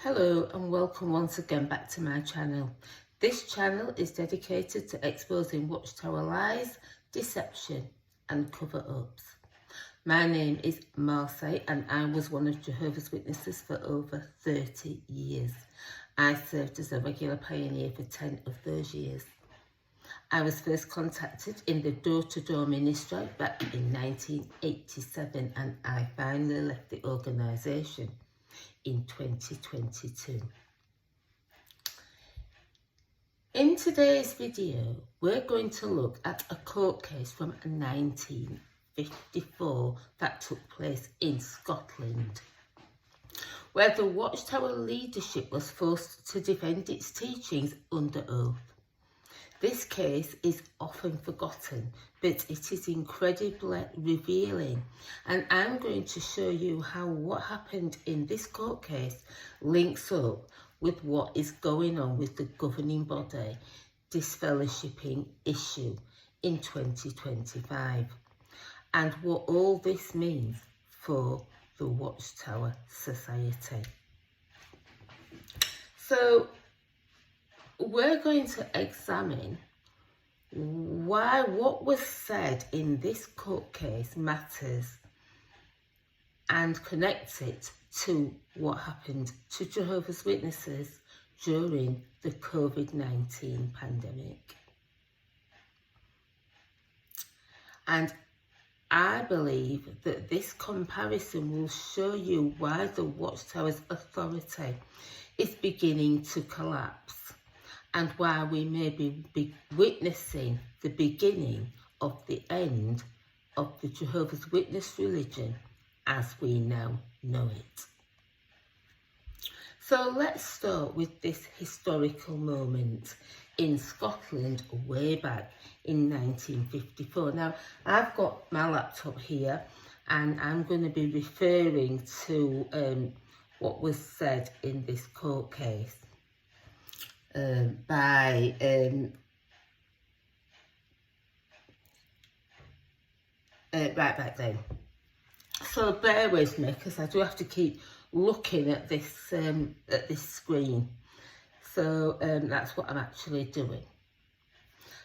Hello and welcome once again back to my channel. This channel is dedicated to exposing Watchtower lies, deception and cover-ups. My name is Marseille and I was one of Jehovah's Witnesses for over 30 years. I served as a regular pioneer for 10 of those years. I was first contacted in the door-to-door ministry back in 1987 and I finally left the organisation in 2022. In today's video, we're going to look at a court case from 1954 that took place in Scotland, where the Watchtower leadership was forced to defend its teachings under oath. This case is often forgotten, but it is incredibly revealing, and I'm going to show you how what happened in this court case links up with what is going on with the governing body disfellowshipping issue in 2025, and what all this means for the Watchtower Society. So we're going to examine why what was said in this court case matters and connect it to what happened to Jehovah's Witnesses during the COVID-19 pandemic. And I believe that this comparison will show you why the Watchtower's authority is beginning to collapse, and why we may be witnessing the beginning of the end of the Jehovah's Witness religion as we now know it. So let's start with this historical moment in Scotland way back in 1954. Now, I've got my laptop here and I'm going to be referring to what was said in this court case by right back then. So bear with me because I do have to keep looking at this screen. So that's what I'm actually doing.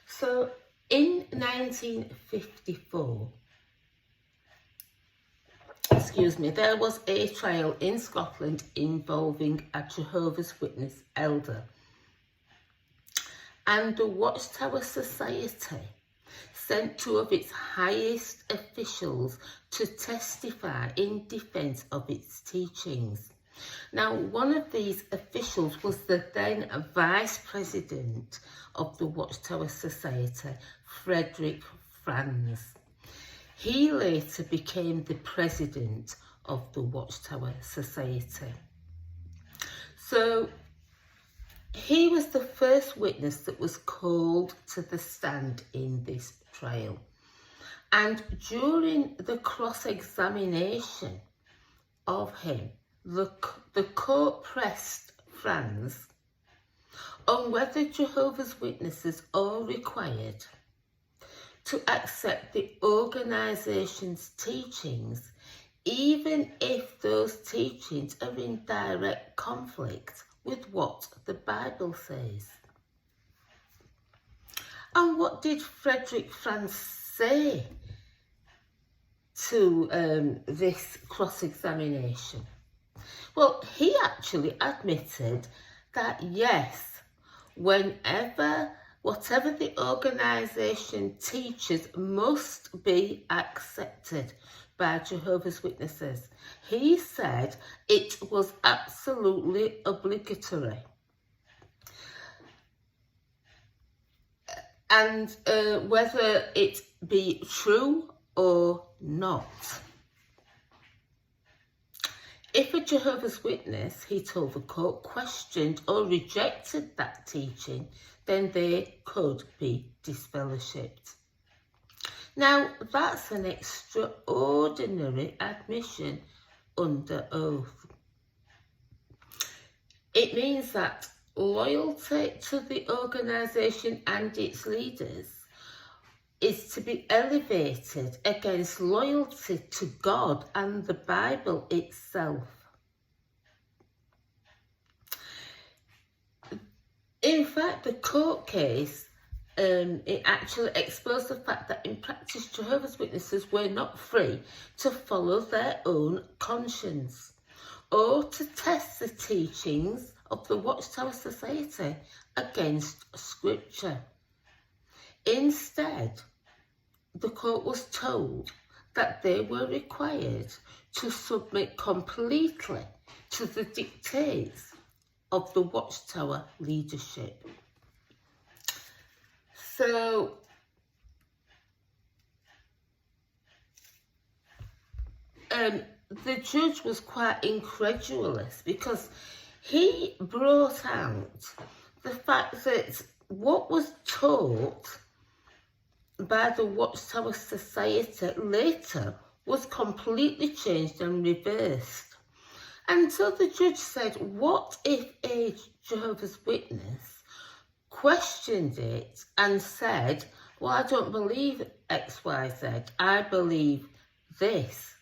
So in 1954, there was a trial in Scotland involving a Jehovah's Witness elder. And the Watchtower Society sent two of its highest officials to testify in defence of its teachings. Now, one of these officials was the then Vice President of the Watchtower Society, Fred Franz. He later became the President of the Watchtower Society. So he was the first witness that was called to the stand in this trial. And during the cross-examination of him, the court pressed Franz on whether Jehovah's Witnesses are required to accept the organisation's teachings, even if those teachings are in direct conflict with what the Bible says. And what did Frederick Franz say to this cross-examination? Well, he actually admitted that yes, whatever the organisation teaches must be accepted by Jehovah's Witnesses. He said it was absolutely obligatory. And whether it be true or not. If a Jehovah's Witness, he told the court, questioned or rejected that teaching, then they could be disfellowshipped. Now, that's an extraordinary admission under oath. It means that loyalty to the organisation and its leaders is to be elevated against loyalty to God and the Bible itself. fact, the court case, it actually exposed the fact that in practice Jehovah's Witnesses were not free to follow their own conscience or to test the teachings of the Watchtower Society against Scripture. Instead, the court was told that they were required to submit completely to the dictates of the Watchtower leadership. So, the judge was quite incredulous because he brought out the fact that what was taught by the Watchtower Society later was completely changed and reversed. And so the judge said, what if a Jehovah's Witness questioned it and said, well, I don't believe X, Y, Z, I believe this.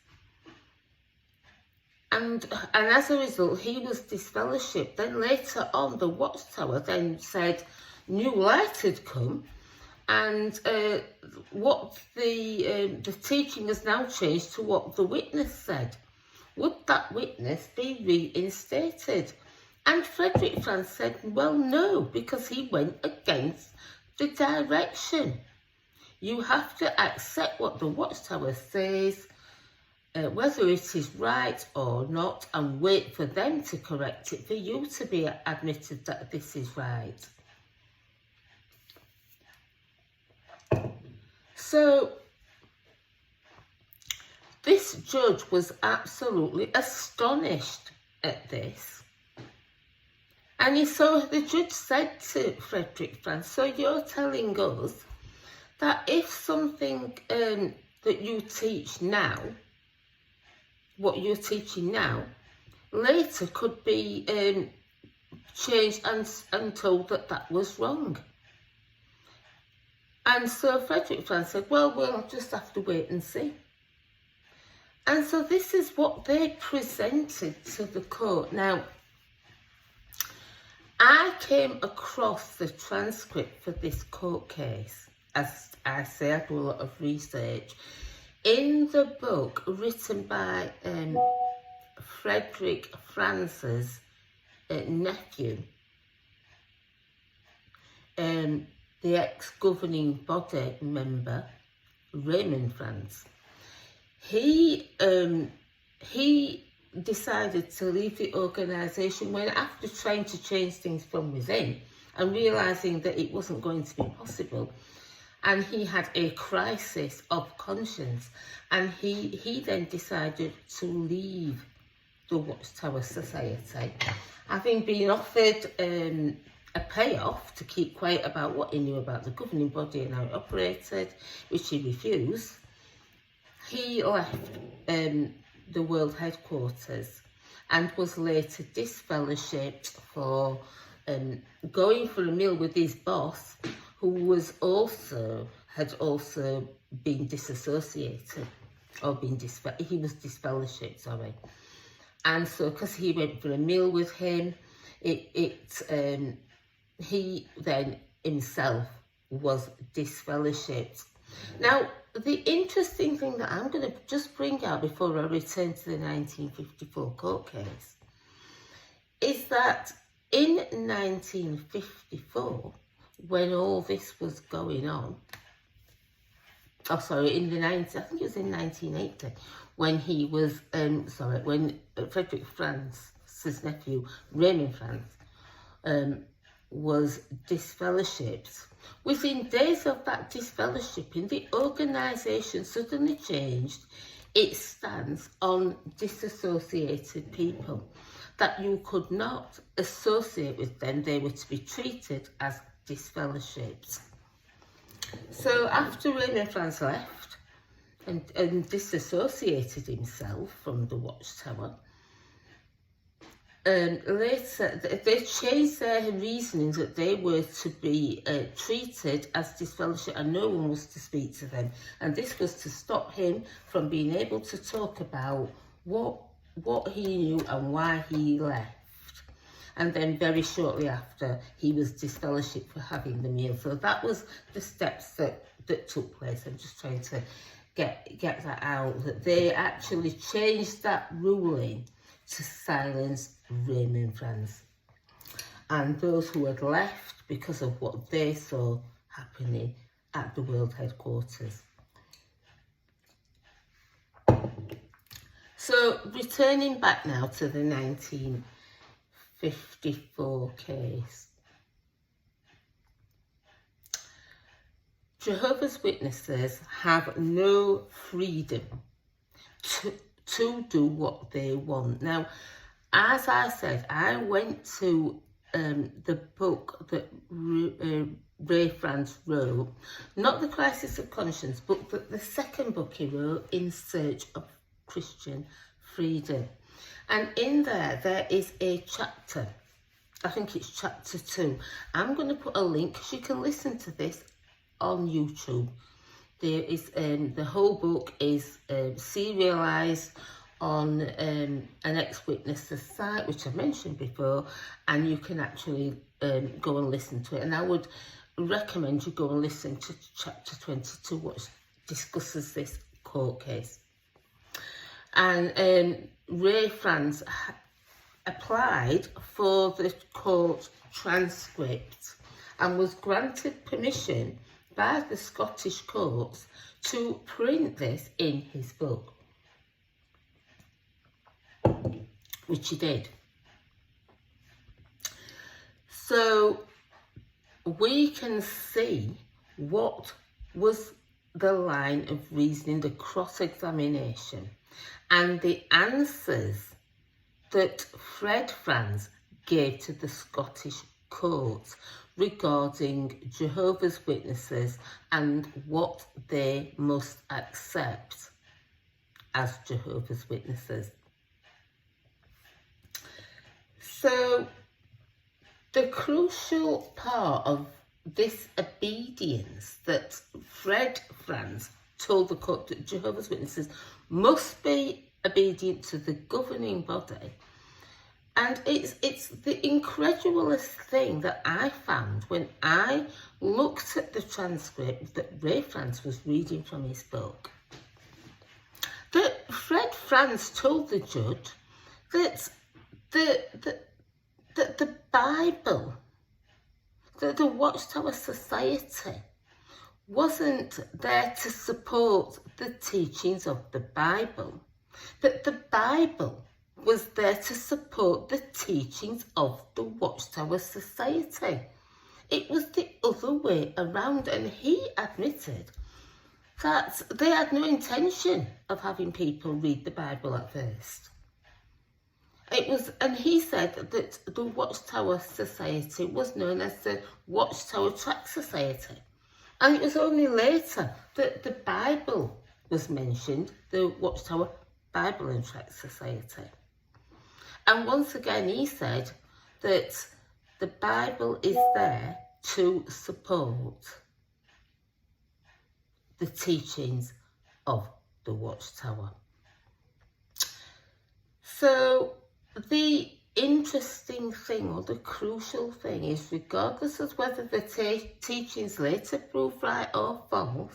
And as a result, he was disfellowshipped. Then later on, the Watchtower then said new light had come, and what the teaching has now changed to what the witness said. Would that witness be reinstated? And Frederick Franz said, well, no, because he went against the direction. You have to accept what the Watchtower says, whether it is right or not, and wait for them to correct it for you to be admitted that this is right. So, this judge was absolutely astonished at this. And the judge said to Frederick Franz, so you're telling us that if something that you teach now, what you're teaching now, later could be changed and told that that was wrong. And so Frederick Franz said, well, we'll just have to wait and see. And so this is what they presented to the court. Now, I came across the transcript for this court case, as I say, I do a lot of research, in the book written by Frederick Franz's nephew, the ex-governing body member, Raymond Franz. He decided to leave the organisation when, after trying to change things from within and realising that it wasn't going to be possible, and he had a crisis of conscience, and he then decided to leave the Watchtower Society, having been offered a payoff to keep quiet about what he knew about the governing body and how it operated, which he refused. He left the world headquarters and was later disfellowshipped for going for a meal with his boss, who had also been disassociated, or he was disfellowshipped, sorry. And so, because he went for a meal with him, he then himself was disfellowshipped. Now, the interesting thing that I'm going to just bring out before I return to the 1954 court case is that in 1954, when all this was going on, I think it was in 1980, when he was, when Frederick Franz's nephew, Raymond Franz, was disfellowshipped. Within days of that disfellowshipping, the organisation suddenly changed its stance on disassociated people, that you could not associate with them, they were to be treated as disfellowshipped. So after Raymond Franz left and disassociated himself from the Watchtower, later they changed their reasoning that they were to be treated as disfellowship and no one was to speak to them, and this was to stop him from being able to talk about what he knew and why he left. and then very shortly after he was disfellowshipped for having the meal. So that was the steps that took place. I'm just trying to get that out, that they actually changed that ruling to silence Raymond Franz and those who had left because of what they saw happening at the world headquarters. So returning back now to the 1954 case, Jehovah's Witnesses have no freedom to do what they want. Now, as I said, I went to the book that Ray Franz wrote, not The Crisis of Conscience, but the second book he wrote, In Search of Christian Freedom. And in there is a chapter, I think it's chapter 2. I'm going to put a link, because you can listen to this on YouTube. There is the whole book is serialized on an ex-witness's site, which I've mentioned before, and you can actually go and listen to it. And I would recommend you go and listen to chapter 22, which discusses this court case. And Ray Franz applied for the court transcript and was granted permission by the Scottish courts to print this in his book, which he did. So we can see what was the line of reasoning, the cross-examination, and the answers that Fred Franz gave to the Scottish courts regarding Jehovah's Witnesses and what they must accept as Jehovah's Witnesses. So the crucial part of this obedience that Fred Franz told the court, that Jehovah's Witnesses must be obedient to the governing body. And it's the incredulous thing that I found when I looked at the transcript that Ray Franz was reading from his book, that Fred Franz told the judge that the Bible, that the Watchtower Society wasn't there to support the teachings of the Bible, but the Bible was there to support the teachings of the Watchtower Society. It was the other way around, and he admitted that they had no intention of having people read the Bible at first. And he said that the Watchtower Society was known as the Watchtower Tract Society. And it was only later that the Bible was mentioned, the Watchtower Bible and Tract Society. And once again, he said that the Bible is there to support the teachings of the Watchtower. So the interesting thing, or the crucial thing, is regardless of whether the teachings later prove right or false,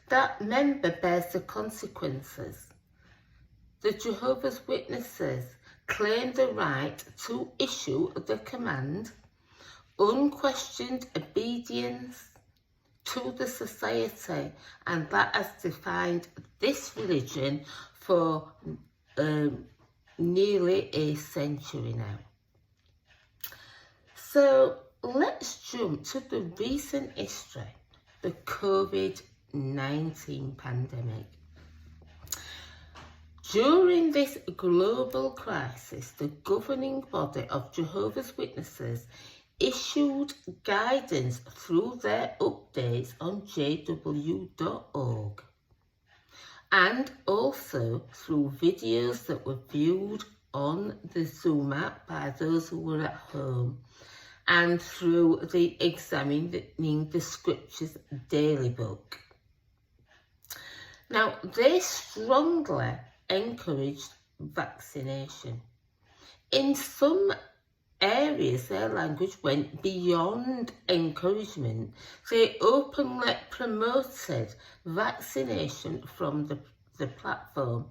that member bears the consequences. The Jehovah's Witnesses claim the right to issue the command, unquestioned obedience to the society, and that has defined this religion for nearly a century now. So let's jump to the recent history, the COVID-19 pandemic. During this global crisis, the governing body of Jehovah's Witnesses issued guidance through their updates on jw.org, and also through videos that were viewed on the Zoom app by those who were at home, and through the Examining the Scriptures daily book. Now, they strongly encouraged vaccination. In some areas their language went beyond encouragement. They openly promoted vaccination from the platform,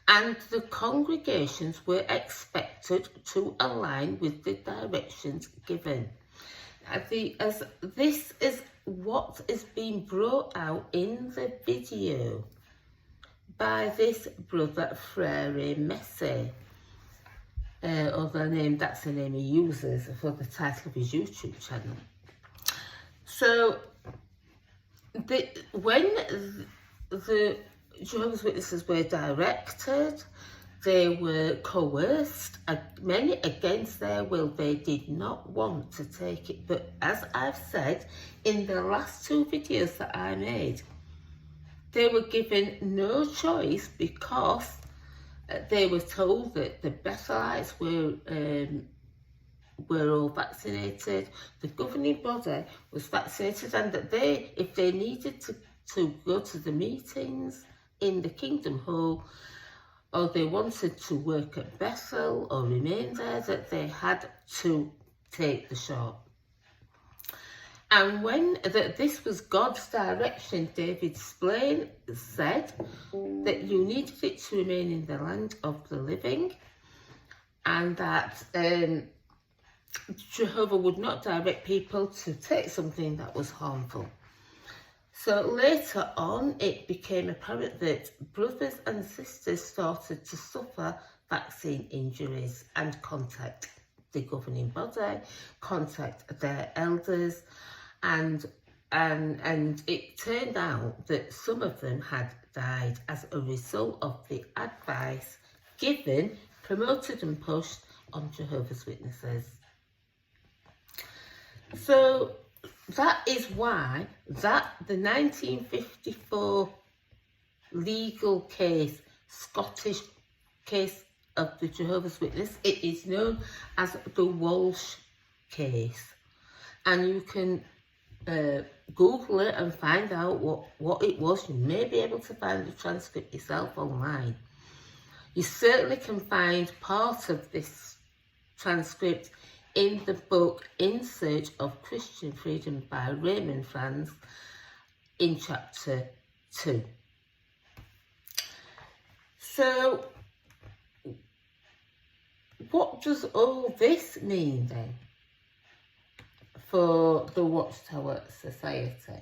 and the congregations were expected to align with the directions given. As this is what is being brought out in the video by this brother Frere Messi, or that's the name he uses for the title of his YouTube channel. So when the Jehovah's Witnesses were directed, they were coerced, many against their will. They did not want to take it. But as I've said in the last two videos that I made, they were given no choice, because they were told that the Bethelites were all vaccinated, the governing body was vaccinated, and that they, if they needed to go to the meetings in the Kingdom Hall, or they wanted to work at Bethel or remain there, that they had to take the shot. And when this was God's direction, David Splain said that you needed it to remain in the land of the living, and that Jehovah would not direct people to take something that was harmful. So later on, it became apparent that brothers and sisters started to suffer vaccine injuries and contact the governing body, contact their elders, and it turned out that some of them had died as a result of the advice given, promoted and pushed on Jehovah's Witnesses. So that is why the 1954 legal case, Scottish case of the Jehovah's Witness, it is known as the Walsh case. And you can Google it and find out what it was. You may be able to find the transcript yourself online. You certainly can find part of this transcript in the book In Search of Christian Freedom by Raymond Franz in chapter 2. So what does all this mean then for the Watchtower Society?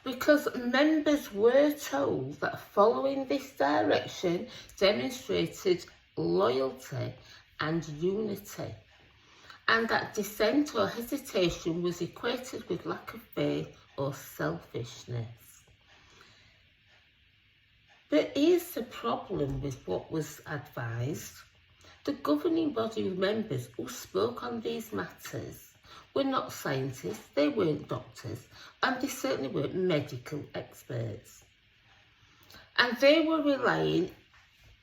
Because members were told that following this direction demonstrated loyalty and unity, and that dissent or hesitation was equated with lack of faith or selfishness. But here's the problem with what was advised. The governing body members who spoke on these matters were not scientists, they weren't doctors, and they certainly weren't medical experts. And they were relaying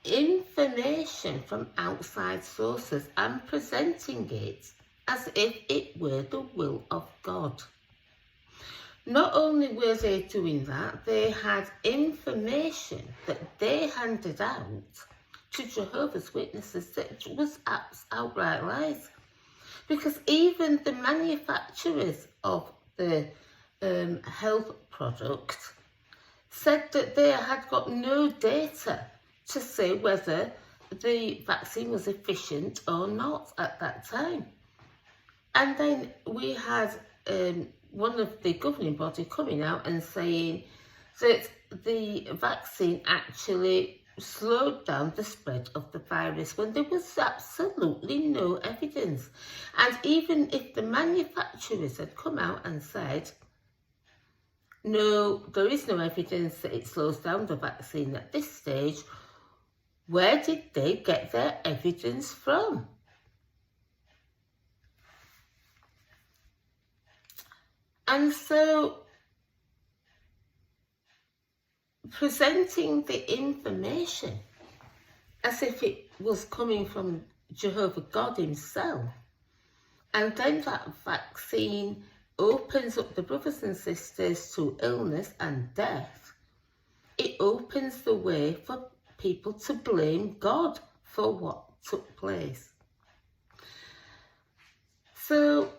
information from outside sources and presenting it as if it were the will of God. Not only were they doing that, they had information that they handed out to Jehovah's Witnesses that was outright lies. Because even the manufacturers of the health product said that they had got no data to say whether the vaccine was efficient or not at that time. And then we had one of the governing body coming out and saying that the vaccine actually slowed down the spread of the virus, when there was absolutely no evidence. And even if the manufacturers had come out and said, no, there is no evidence that it slows down the vaccine at this stage, where did they get their evidence from? And so presenting the information as if it was coming from Jehovah God himself, and then that vaccine opens up the brothers and sisters to illness and death, it opens the way for people to blame God for what took place. So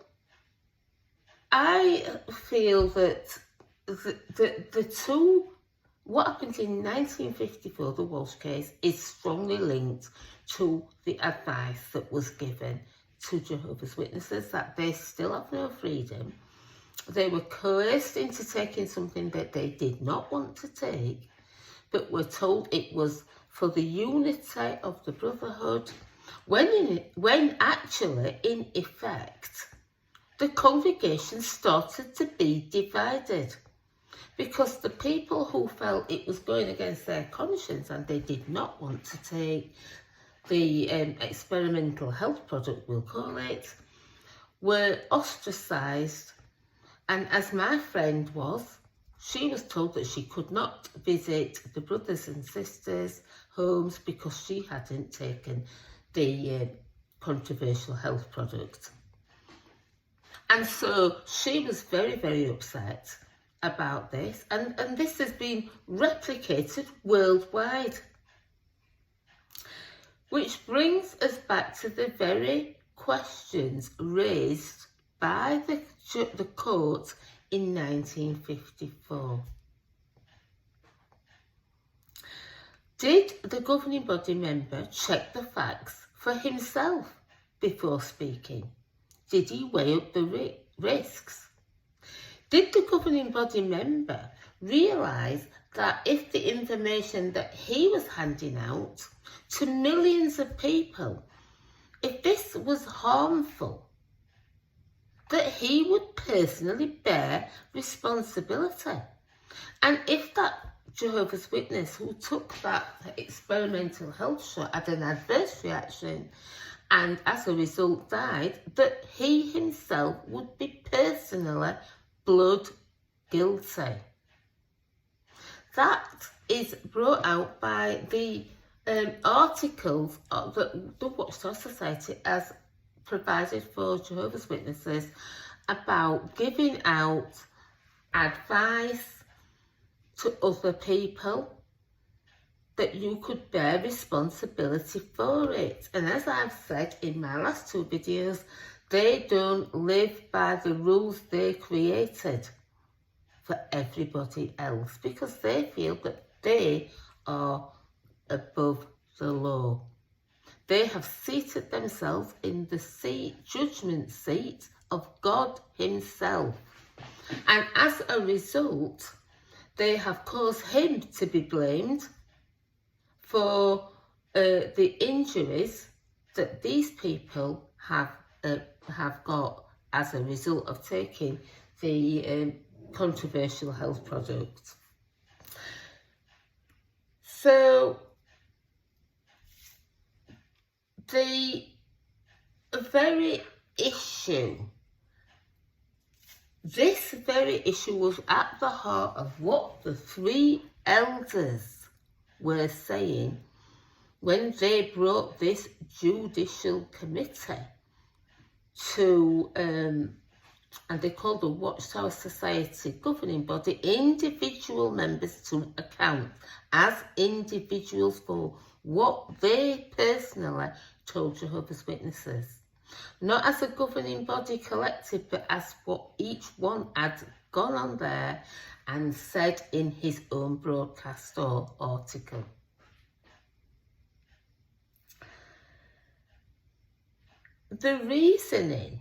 I feel that the two, what happened in 1954, the Walsh case, is strongly linked to the advice that was given to Jehovah's Witnesses that they still have no freedom. They were coerced into taking something that they did not want to take, but were told it was for the unity of the brotherhood, when actually, in effect, the congregation started to be divided, because the people who felt it was going against their conscience and they did not want to take the experimental health product, we'll call it, were ostracised. And as my friend was, she was told that she could not visit the brothers and sisters' homes because she hadn't taken the controversial health product. And so she was very, very upset about this. And this has been replicated worldwide. Which brings us back to the very questions raised by the court in 1954. Did the governing body member check the facts for himself before speaking? Did he weigh up the risks? Did the governing body member realise that if the information that he was handing out to millions of people, if this was harmful, that he would personally bear responsibility? And if that Jehovah's Witness who took that experimental health shot had an adverse reaction and as a result died, that he himself would be personally blood guilty. That is brought out by the articles that the Watchtower Society has provided for Jehovah's Witnesses about giving out advice to other people, that you could bear responsibility for it. And as I've said in my last two videos, they don't live by the rules they created for everybody else because they feel that they are above the law. They have seated themselves in the judgment seat of God himself. And as a result, they have caused him to be blamed for the injuries that these people have got as a result of taking the controversial health product. So the very issue, this very issue was at the heart of what the three elders were saying when they brought this judicial committee to, and they called the Watchtower Society governing body, individual members to account as individuals for what they personally told Jehovah's Witnesses. Not as a governing body collective, but as what each one had gone on there and said in his own broadcast or article. The reasoning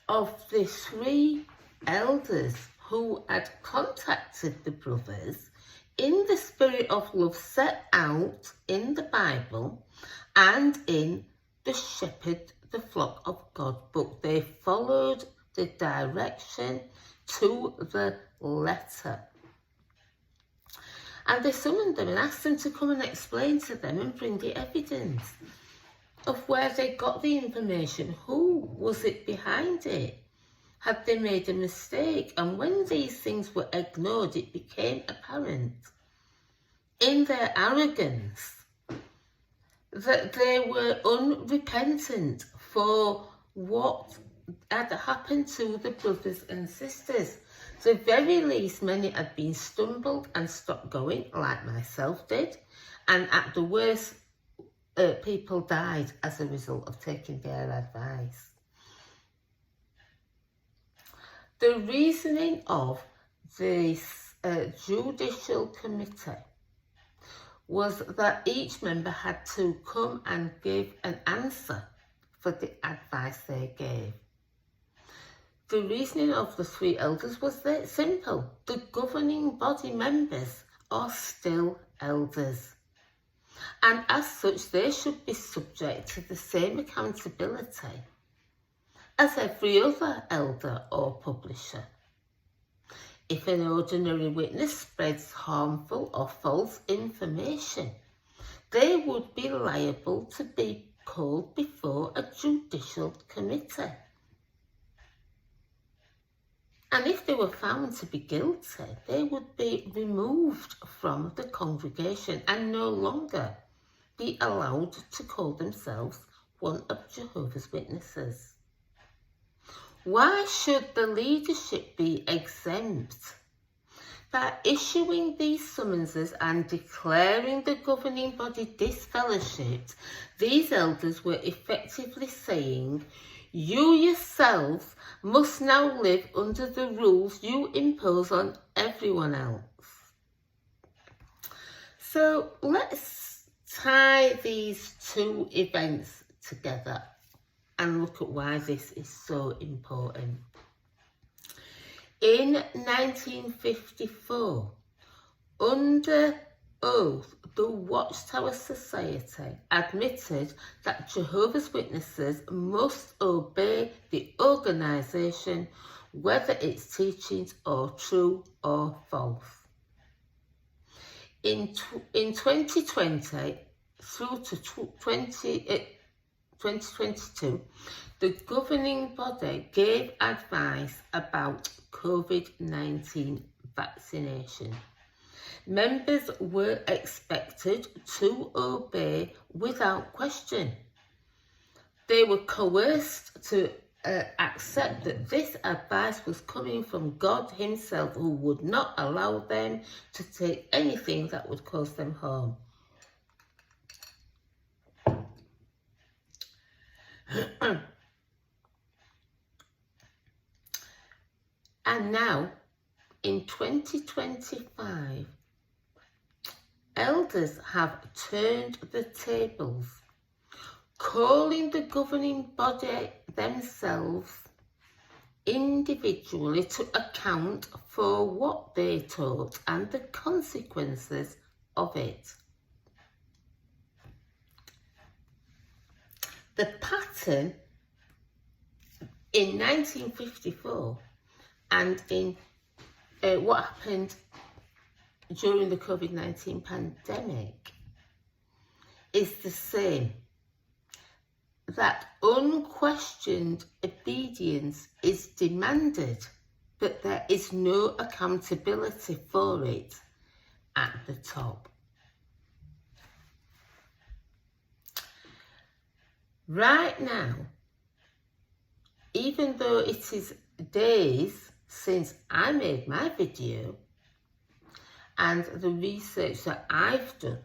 of the three elders who had contacted the brothers in the spirit of love set out in the Bible and in the Shepherd, the Flock of God book. They followed the direction to the letter. And they summoned them and asked them to come and explain to them and bring the evidence of where they got the information. Who was it behind it? Had they made a mistake? And when these things were ignored, it became apparent in their arrogance that they were unrepentant for what had happened to the brothers and sisters. At the very least, many had been stumbled and stopped going, like myself did, and at the worst, people died as a result of taking their advice. The reasoning of this judicial committee was that each member had to come and give an answer for the advice they gave. The reasoning of the three elders was that simple. The governing body members are still elders, and as such they should be subject to the same accountability as every other elder or publisher. If an ordinary witness spreads harmful or false information, they would be liable to be called before a judicial committee. And if they were found to be guilty, they would be removed from the congregation and no longer be allowed to call themselves one of Jehovah's Witnesses. Why should the leadership be exempt? By issuing these summonses and declaring the governing body disfellowshipped, these elders were effectively saying, you yourselves must now live under the rules you impose on everyone else. So let's tie these two events together and look at why this is so important. In 1954, under oath, the Watchtower Society admitted that Jehovah's Witnesses must obey the organisation, whether its teachings are true or false. In 2020 through to 2022, the governing body gave advice about COVID-19 vaccination. Members were expected to obey without question. They were coerced to accept that this advice was coming from God himself, who would not allow them to take anything that would cause them harm. And now, in 2025, elders have turned the tables, calling the governing body themselves individually to account for what they taught and the consequences of it. The pattern in 1954 and in what happened during the COVID-19 pandemic is the same. That unquestioned obedience is demanded, but there is no accountability for it at the top. Right now, even though it is days since I made my video and the research that I've done,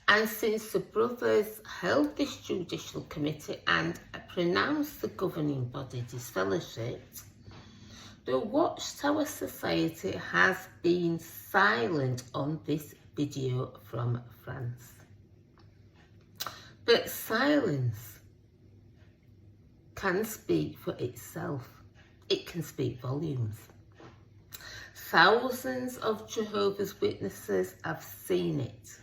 and since the brothers held this judicial committee and pronounced the governing body disfellowshipped, the Watchtower Society has been silent on this video from France. But silence can speak for itself. It can speak volumes. Thousands of Jehovah's Witnesses have seen it.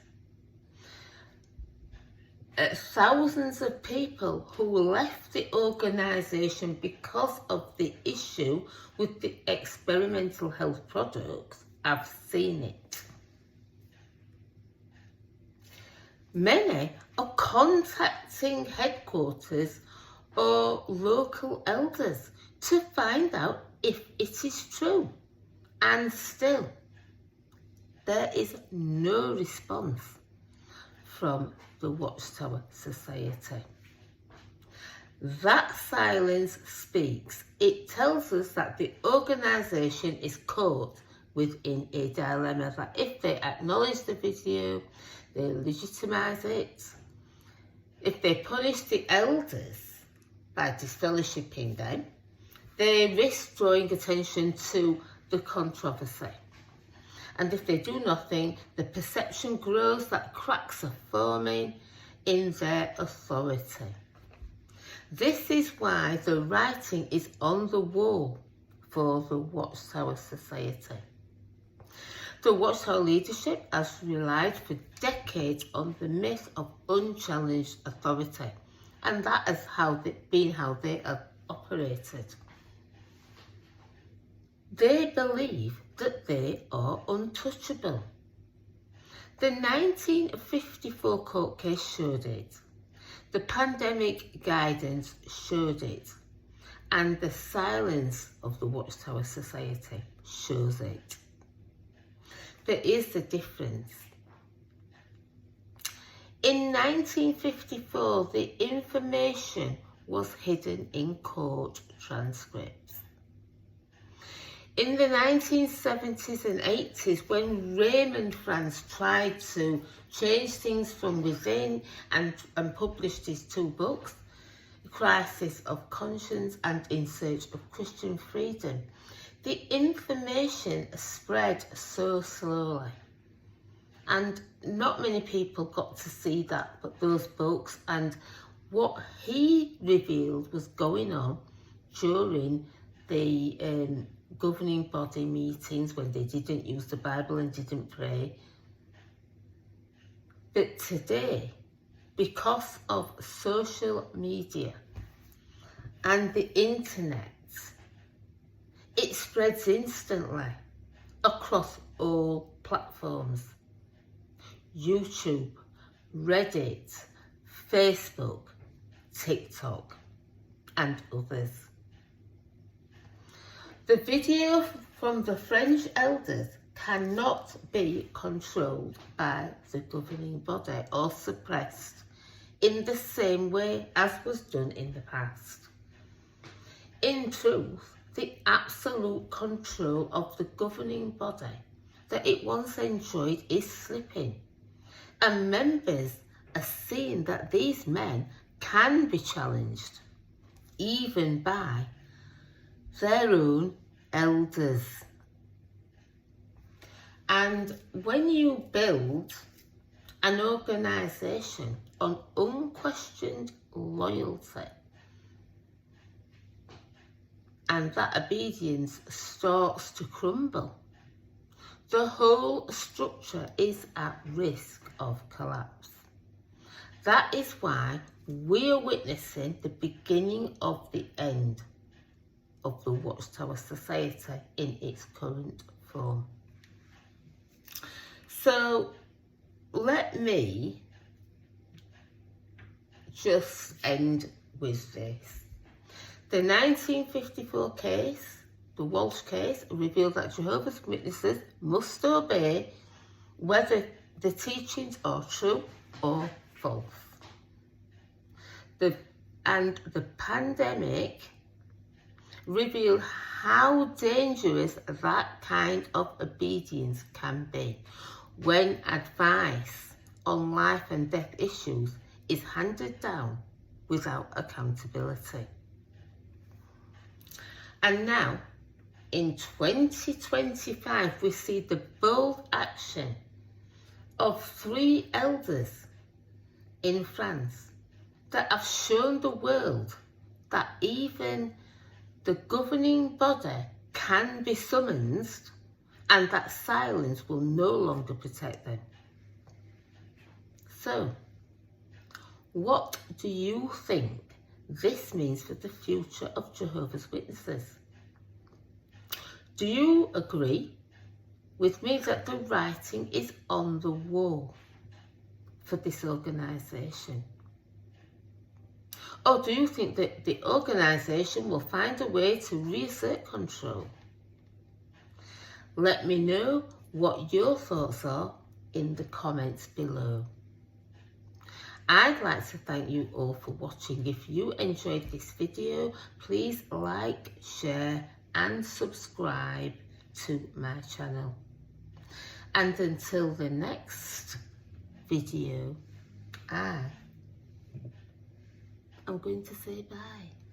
Thousands of people who left the organisation because of the issue with the experimental health products have seen it. Many are contacting headquarters or local elders to find out if it is true, and still there is no response from the Watchtower Society. That silence speaks. It tells us that the organisation is caught within a dilemma, that if they acknowledge the video, they legitimise it. If they punish the elders by disfellowshipping them, they risk drawing attention to the controversy. And if they do nothing, the perception grows that cracks are forming in their authority. This is why the writing is on the wall for the Watchtower Society. The Watchtower leadership has relied for decades on the myth of unchallenged authority, and that has been how they have operated. They believe that they are untouchable. The 1954 court case showed it. The pandemic guidance showed it. And the silence of the Watchtower Society shows it. There is a difference. In 1954, the information was hidden in court transcripts. In the 1970s and 80s, when Raymond Franz tried to change things from within and published his 2 books, Crisis of Conscience and In Search of Christian Freedom, the information spread so slowly. And not many people got to see those books and what he revealed was going on during the governing body meetings when they didn't use the Bible and didn't pray. But today, because of social media and the internet, it spreads instantly across all platforms. YouTube, Reddit, Facebook, TikTok, and others. The video from the French elders cannot be controlled by the governing body or suppressed in the same way as was done in the past. In truth, the absolute control of the governing body that it once enjoyed is slipping, and members are seeing that these men can be challenged, even by their own elders. And when you build an organisation on unquestioned loyalty, and that obedience starts to crumble, the whole structure is at risk of collapse. That is why we are witnessing the beginning of the end of the Watchtower Society in its current form. So let me just end with this. The 1954 case, the Walsh case, revealed that Jehovah's Witnesses must obey whether the teachings are true or false. The pandemic revealed how dangerous that kind of obedience can be when advice on life and death issues is handed down without accountability. And now, in 2025, we see the bold action of 3 elders in France that have shown the world that even the governing body can be summoned and that silence will no longer protect them. So, what do you think this means for the future of Jehovah's Witnesses? Do you agree with me that the writing is on the wall for this organisation? Or do you think that the organisation will find a way to reassert control? Let me know what your thoughts are in the comments below. I'd like to thank you all for watching. If you enjoyed this video, please like, share and subscribe to my channel. And until the next video, I'm going to say bye.